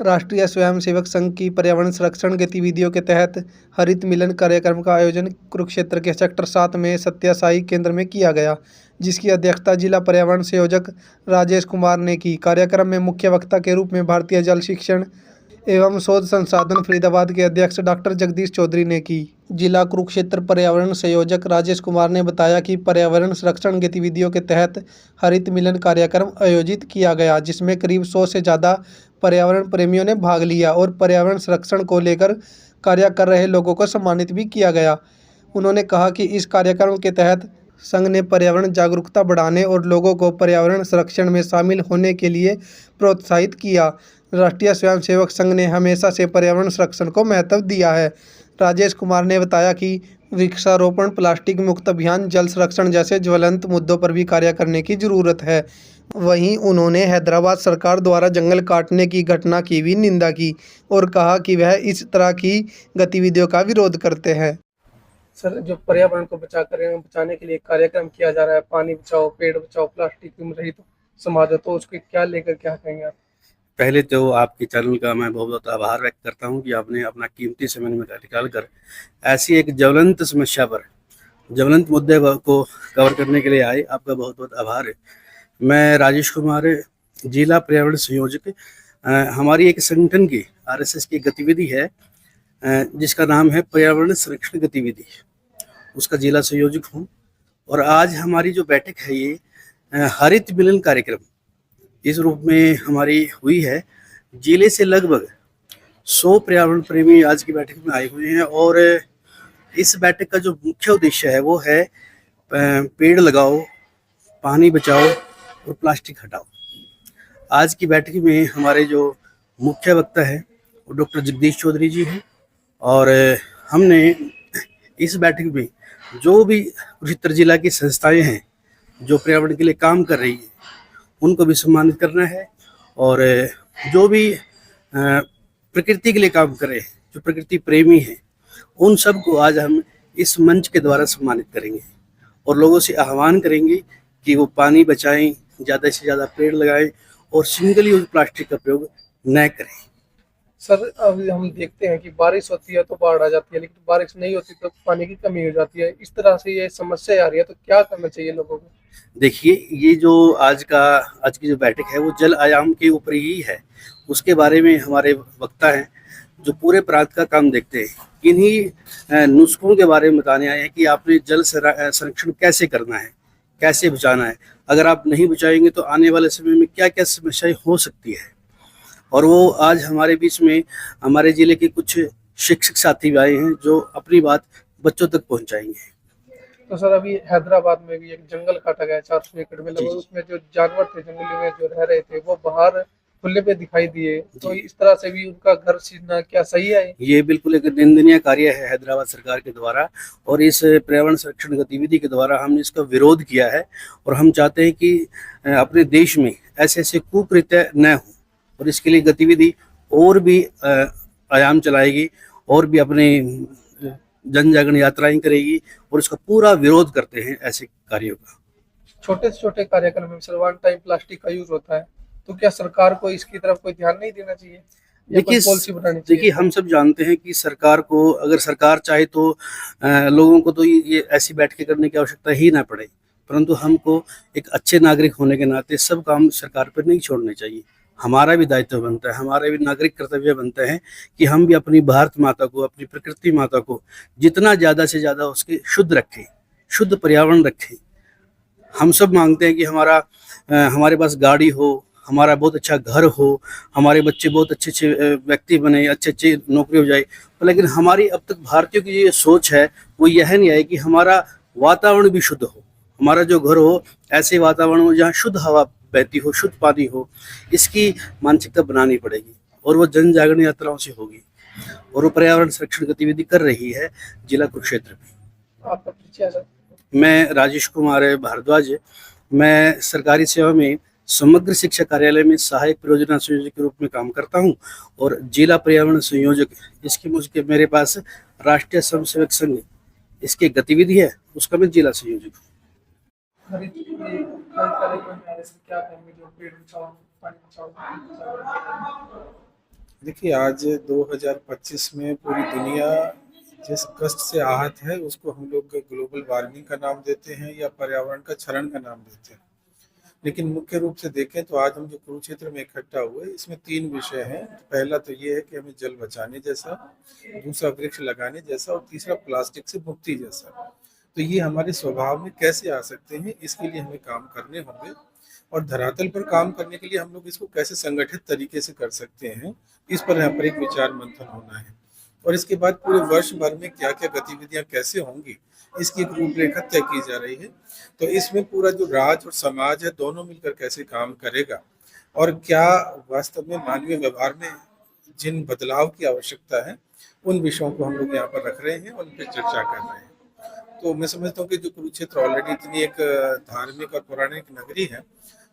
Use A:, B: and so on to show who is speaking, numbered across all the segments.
A: राष्ट्रीय स्वयंसेवक संघ की पर्यावरण संरक्षण गतिविधियों के तहत हरित मिलन कार्यक्रम का आयोजन कुरुक्षेत्र के सेक्टर 7 में सत्यासाई केंद्र में किया गया, जिसकी अध्यक्षता जिला पर्यावरण संयोजक राजेश कुमार ने की। कार्यक्रम में मुख्य वक्ता के रूप में भारतीय जल शिक्षण एवं शोध संस्थान फरीदाबाद के अध्यक्ष डॉक्टर जगदीश चौधरी ने की। जिला कुरुक्षेत्र पर्यावरण संयोजक राजेश कुमार ने बताया कि पर्यावरण संरक्षण गतिविधियों के तहत हरित मिलन कार्यक्रम आयोजित किया गया, जिसमें करीब 100 से ज़्यादा पर्यावरण प्रेमियों ने भाग लिया और पर्यावरण संरक्षण को लेकर कार्य कर रहे लोगों को सम्मानित भी किया गया। उन्होंने कहा कि इस कार्यक्रम के तहत संघ ने पर्यावरण जागरूकता बढ़ाने और लोगों को पर्यावरण संरक्षण में शामिल होने के लिए प्रोत्साहित किया। राष्ट्रीय स्वयंसेवक संघ ने हमेशा से पर्यावरण संरक्षण को महत्व दिया है। राजेश कुमार ने बताया कि वृक्षारोपण, प्लास्टिक मुक्त अभियान, जल संरक्षण जैसे ज्वलंत मुद्दों पर भी कार्य करने की जरूरत है। वहीं उन्होंने हैदराबाद सरकार द्वारा जंगल काटने की घटना की भी निंदा की और कहा कि वह इस तरह की गतिविधियों का विरोध करते हैं।
B: सर, जो पर्यावरण को बचाने के लिए कार्यक्रम किया जा रहा है, पानी बचाओ, पेड़ बचाओ, प्लास्टिक रहित समाज, तो उसके क्या लेकर क्या कहेंगे आप?
C: पहले तो आपके चैनल का मैं बहुत बहुत आभार व्यक्त करता हूं कि आपने अपना कीमती समय निकाल कर ऐसी एक ज्वलंत समस्या पर, ज्वलंत मुद्दे को कवर करने के लिए आए। आपका बहुत बहुत आभार है। मैं राजेश कुमार, जिला पर्यावरण संयोजक, हमारी एक संगठन की आरएसएस की गतिविधि है जिसका नाम है पर्यावरण संरक्षण गतिविधि, उसका जिला संयोजक हूँ। और आज हमारी जो बैठक है ये हरित मिलन कार्यक्रम इस रूप में हमारी हुई है। जिले से लगभग 100 पर्यावरण प्रेमी आज की बैठक में आए हुए हैं और इस बैठक का जो मुख्य उद्देश्य है वो है पेड़ लगाओ, पानी बचाओ और प्लास्टिक हटाओ। आज की बैठक में हमारे जो मुख्य वक्ता है वो डॉक्टर जगदीश चौधरी जी हैं और हमने इस बैठक में जो भी कुरुक्षेत्र जिला की संस्थाएं हैं जो पर्यावरण के लिए काम कर रही है उनको भी सम्मानित करना है और जो भी प्रकृति के लिए काम कर रहे हैं, जो प्रकृति प्रेमी हैं, उन सबको आज हम इस मंच के द्वारा सम्मानित करेंगे और लोगों से आह्वान करेंगे कि वो पानी बचाएं, ज़्यादा से ज़्यादा पेड़ लगाएं और सिंगल यूज प्लास्टिक का प्रयोग न करें।
B: सर, अभी हम देखते हैं कि बारिश होती है तो बाढ़ आ जाती है, लेकिन बारिश नहीं होती तो पानी की कमी हो जाती है। इस तरह से ये समस्या आ रही है, तो क्या करना चाहिए लोगों को?
C: देखिए, ये जो आज की जो बैठक है वो जल आयाम के ऊपर ही है। उसके बारे में हमारे वक्ता हैं जो पूरे प्रांत का काम देखते हैं। इन्हीं नुस्खों के बारे में बताने आए हैं कि आपने जल संरक्षण कैसे करना है, कैसे बचाना है। अगर आप नहीं बचाएंगे तो आने वाले समय में क्या क्या समस्याएं हो सकती है। और वो आज हमारे बीच में हमारे जिले के कुछ शिक्षक साथी भी आए हैं जो अपनी बात बच्चों तक पहुंचाएंगे।
B: तो सर, अभी हैदराबाद में भी एक जंगल काटा गया 400 एकड़ में लगभग। उसमें जो जानवर थे जंगल में जो रह रहे थे वो बाहर खुले पे दिखाई दिए, तो इस तरह से भी उनका घर छीनना क्या सही है? ये
C: बिल्कुल एक निंदनीय कार्य है हैदराबाद सरकार के द्वारा और इस पर्यावरण संरक्षण गतिविधि के द्वारा हमने इसका विरोध किया है और हम चाहते हैं कि अपने देश में ऐसे ऐसे कुकृत्य न हो और इसके लिए गतिविधि और भी आयाम चलाएगी और भी अपने जन जागरण यात्राएं करेगी और इसका पूरा विरोध करते हैं ऐसे कार्यों का।
B: छोटे से छोटे कार्यक्रम में सर वन टाइम प्लास्टिक का यूज होता है, तो क्या सरकार को इसकी तरफ कोई ध्यान नहीं देना चाहिए?
C: देखिए, हम सब जानते हैं कि सरकार को, अगर सरकार चाहे तो लोगों को तो ये ऐसी बैठकें करने की आवश्यकता ही ना पड़े, परंतु हमको एक अच्छे नागरिक होने के नाते सब काम सरकार पर नहीं छोड़ने चाहिए। हमारा भी दायित्व बनता है, हमारा भी नागरिक कर्तव्य बनता है कि हम भी अपनी भारत माता को, अपनी प्रकृति माता को जितना ज़्यादा से ज़्यादा उसके शुद्ध रखें, शुद्ध पर्यावरण रखें। हम सब मांगते हैं कि हमारे पास गाड़ी हो, हमारा बहुत अच्छा घर हो, हमारे बच्चे बहुत अच्छे अच्छे व्यक्ति बने, अच्छे अच्छे नौकरी हो जाए, लेकिन हमारी अब तक भारतीयों की ये सोच है वो यह नहीं है कि हमारा वातावरण भी शुद्ध हो, हमारा जो घर हो ऐसे वातावरण हो जहाँ शुद्ध हवा बहती हो, शुद्ध पानी हो। इसकी मानसिकता बनानी पड़ेगी और वो जन जागरण यात्राओं से होगी और वो पर्यावरण संरक्षण गतिविधि कर रही है जिला कुरुक्षेत्र में।
B: आपका परिचय सर?
C: मैं राजेश कुमार भारद्वाज, मैं सरकारी सेवा में समग्र शिक्षा कार्यालय में सहायक परियोजना संयोजक के रूप में काम करता हूं और जिला पर्यावरण संयोजक इसकी मेरे पास राष्ट्रीय स्वयंसेवक संघ इसकी गतिविधि है, उसका मैं जिला संयोजक हूँ।
D: देखिए, आज 2025 में पूरी दुनिया जिस कष्ट से आहत है उसको हम लोग ग्लोबल वार्मिंग का नाम देते हैं या पर्यावरण का क्षरण का नाम देते हैं। लेकिन मुख्य रूप से देखें तो आज हम जो कुरुक्षेत्र में इकट्ठा हुए इसमें 3 विषय हैं। पहला तो ये है कि हमें जल बचाने जैसा, दूसरा वृक्ष लगाने जैसा और तीसरा प्लास्टिक से मुक्ति जैसा। तो ये हमारे स्वभाव में कैसे आ सकते हैं, इसके लिए हमें काम करने होंगे और धरातल पर काम करने के लिए हम लोग इसको कैसे संगठित तरीके से कर सकते हैं, इस पर यहाँ पर एक विचार मंथन होना है। और इसके बाद पूरे वर्ष भर में क्या क्या गतिविधियां कैसे होंगी, इसकी एक रूपरेखा तय की जा रही है। तो इसमें पूरा जो राज्य और समाज है दोनों मिलकर कैसे काम करेगा और क्या वास्तव में मानवीय व्यवहार में जिन बदलाव की आवश्यकता है उन विषयों को हम लोग यहाँ पर रख रहे हैं और उन पर चर्चा कर रहे हैं। तो मैं समझता हूँ कि जो कुरुक्षेत्र ऑलरेडी इतनी एक धार्मिक और पौराणिक नगरी है,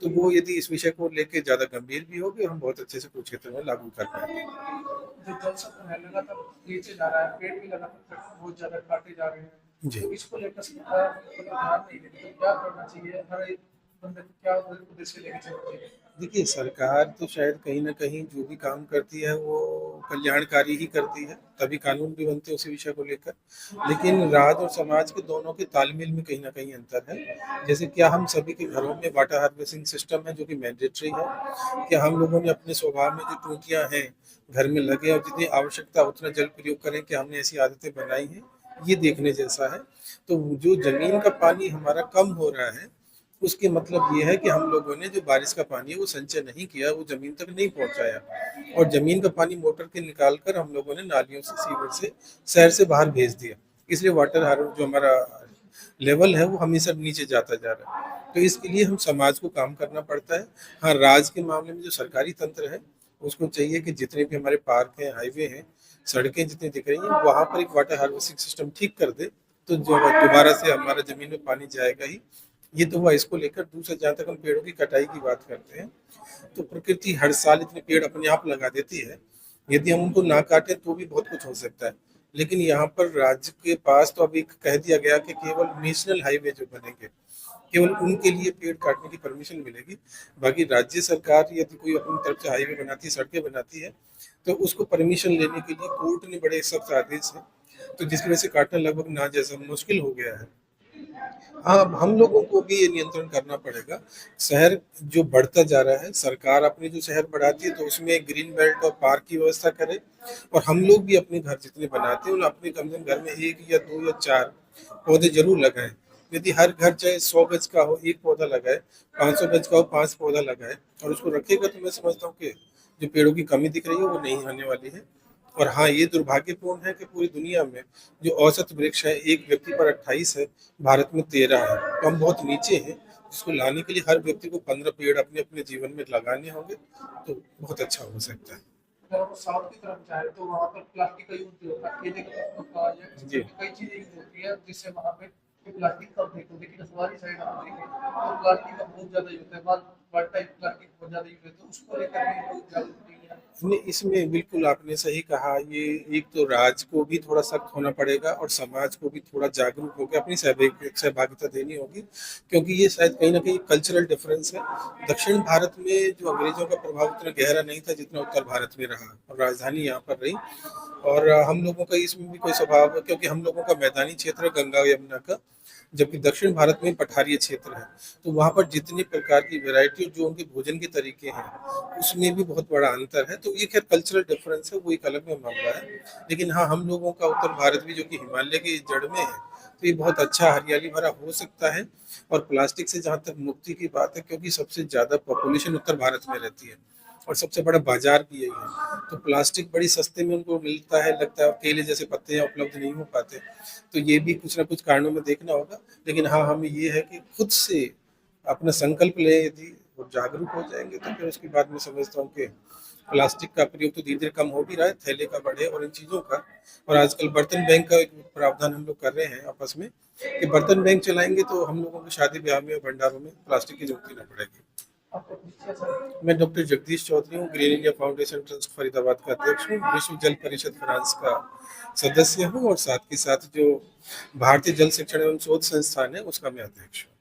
D: तो वो यदि इस विषय को लेके ज्यादा गंभीर भी होगी, हम बहुत अच्छे से कुरुक्षेत्र में लागू कर पाएंगे।
B: जो जल स्तर है लगातार नीचे जा रहा है, पेड़ भी लगातार बहुत ज्यादा काटे जा रहे हैं,
D: जी।
B: तो इसको लेकर सरकार को ध्यान नहीं देती, तो क्या करना चाहिए, हर एक बंदे को क्या उद्देश्य लेके चलना चाहिए?
D: देखिए, सरकार तो शायद कहीं न कहीं जो भी काम करती है वो कल्याणकारी ही करती है, तभी कानून भी बनते हैं उसी विषय को लेकर। लेकिन राज्य और समाज के दोनों के तालमेल में कहीं न कहीं अंतर है। जैसे क्या हम सभी के घरों में वाटर हार्वेस्टिंग सिस्टम है जो कि मैंडेटरी है? क्या हम लोगों ने अपने स्वभाव में जो टूटियाँ हैं घर में लगे और जितनी आवश्यकता उतना जल प्रयोग करें, क्या हमने ऐसी आदतें बनाई हैं? ये देखने जैसा है। तो जो ज़मीन का पानी हमारा कम हो रहा है उसके मतलब ये है कि हम लोगों ने जो बारिश का पानी है वो संचय नहीं किया, वो जमीन तक नहीं पहुंचाया और जमीन का पानी मोटर के निकाल कर हम लोगों ने नालियों से, सीवर से, शहर से बाहर भेज दिया। इसलिए वाटर हार्वेस्ट जो हमारा लेवल है वो हमेशा नीचे जाता जा रहा है। तो इसके लिए हम समाज को काम करना पड़ता है। हाँ, राज्य के मामले में जो सरकारी तंत्र है उसको चाहिए कि जितने भी हमारे पार्क हैं, हाईवे हैं, सड़कें जितनी दिख रही हैं वहाँ पर एक वाटर हार्वेस्टिंग सिस्टम ठीक कर दे, तो जो दोबारा से हमारा जमीन में पानी जाएगा ही। ये तो हुआ इसको लेकर। दूसरा, जहाँ तक हम पेड़ों की कटाई की बात करते हैं, तो प्रकृति हर साल इतने पेड़ अपने आप लगा देती है, यदि हम उनको ना काटें तो भी बहुत कुछ हो सकता है। लेकिन यहाँ पर राज्य के पास तो अभी कह दिया गया कि केवल नेशनल हाईवे जो बनेंगे केवल उनके लिए पेड़ काटने की परमिशन मिलेगी। बाकी राज्य सरकार यदि कोई अपनी तरफ से हाईवे बनाती है, सड़कें बनाती है, तो उसको परमिशन लेने के लिए कोर्ट ने बड़े सख्त आदेश है, तो जिसकी वजह से काटना लगभग ना जैसा मुश्किल हो गया है। हाँ, अब हम लोगों को भी ये नियंत्रण करना पड़ेगा। शहर जो बढ़ता जा रहा है, सरकार अपने जो शहर बढ़ाती है तो उसमें ग्रीन बेल्ट और पार्क की व्यवस्था करे और हम लोग भी अपने घर जितने बनाते हैं, अपने कम से कम घर में 1 या 2 या 4 पौधे जरूर लगाएं। यदि हर घर चाहे 100 गज का हो 1 पौधा लगाए, 500 गज का हो 5 पौधा लगाए और उसको रखेगा, तो मैं समझता हूँ कि जो पेड़ों की कमी दिख रही है वो नहीं आने वाली है। और हाँ, ये दुर्भाग्यपूर्ण है कि पूरी दुनिया में जो औसत वृक्ष है एक व्यक्ति पर 28 है, भारत में 13 है, तो हम बहुत नीचे हैं। जिसको लाने के लिए हर व्यक्ति को 15 पेड़ अपने अपने जीवन में लगाने होंगे, तो बहुत अच्छा हो सकता है।
B: अगर हम साउथ की तरफ जाए तो वहाँ पर प्लास्टिक का यूज नहीं होता, केले के पत्तों का या इस
D: जी।
B: तरह की कई चीजें यूज होती है जिससे वहाँ पे प्लास्टिक कम फेंको, लेकिन हमारी साइड आप देखें तो प्लास्टिक का बहुत ज्यादा यूज है, वन टाइम प्लास्टिक बहुत ज्यादा यूज है, तो उसको लेकर भी लोग जागरूक नहीं है।
D: नहीं, इसमें बिल्कुल आपने सही कहा। ये एक तो राज्य को भी थोड़ा सख्त होना पड़ेगा और समाज को भी थोड़ा जागरूक होकर अपनी सहभागिता देनी होगी, क्योंकि ये शायद कहीं ना कहीं कल्चरल डिफरेंस है। दक्षिण भारत में जो अंग्रेजों का प्रभाव उतना गहरा नहीं था जितना उत्तर भारत में रहा और राजधानी यहाँ पर रही। और हम लोगों का इसमें भी कोई स्वभाव है, क्योंकि हम लोगों का मैदानी क्षेत्र है गंगा यमुना का, जबकि दक्षिण भारत में पठारीय क्षेत्र है। तो वहाँ पर जितनी प्रकार की वैरायटी जो उनके भोजन के तरीके हैं उसमें भी बहुत बड़ा अंतर है। तो ये खैर कल्चरल डिफरेंस है, वो एक अलग में मामला है। लेकिन हाँ, हम लोगों का उत्तर भारत भी जो कि हिमालय की जड़ में है, तो ये बहुत अच्छा हरियाली भरा हो सकता है। और प्लास्टिक से जहाँ तक मुक्ति की बात है, क्योंकि सबसे ज़्यादा पॉपुलेशन उत्तर भारत में रहती है और सबसे बड़ा बाजार भी यही है, तो प्लास्टिक बड़ी सस्ते में उनको मिलता है, लगता है। केले जैसे पत्ते यहाँ उपलब्ध नहीं हो पाते, तो ये भी कुछ ना कुछ कारणों में देखना होगा। लेकिन हाँ, हमें ये है कि खुद से अपना संकल्प लें, यदि वो जागरूक हो जाएंगे तो फिर उसके बाद मैं समझता हूँ कि प्लास्टिक का प्रयोग तो धीरे धीरे कम हो भी रहा है, थैले का बढ़े और इन चीज़ों का। और आजकल बर्तन बैंक का एक प्रावधान हम लोग कर रहे हैं आपस में कि बर्तन बैंक चलाएंगे तो हम लोगों को शादी ब्याह में और भंडारों में प्लास्टिक की जरूरत ही ना पड़ेगी।
B: आपको पूछिए सर।
D: मैं डॉक्टर जगदीश चौधरी हूँ, green India foundation trust Faridabad का अध्यक्ष हूँ, विश्व जल परिषद फ्रांस का सदस्य हूँ और साथ के साथ जो भारतीय जल शिक्षण एवं शोध संस्थान है उसका मैं अध्यक्ष हूँ।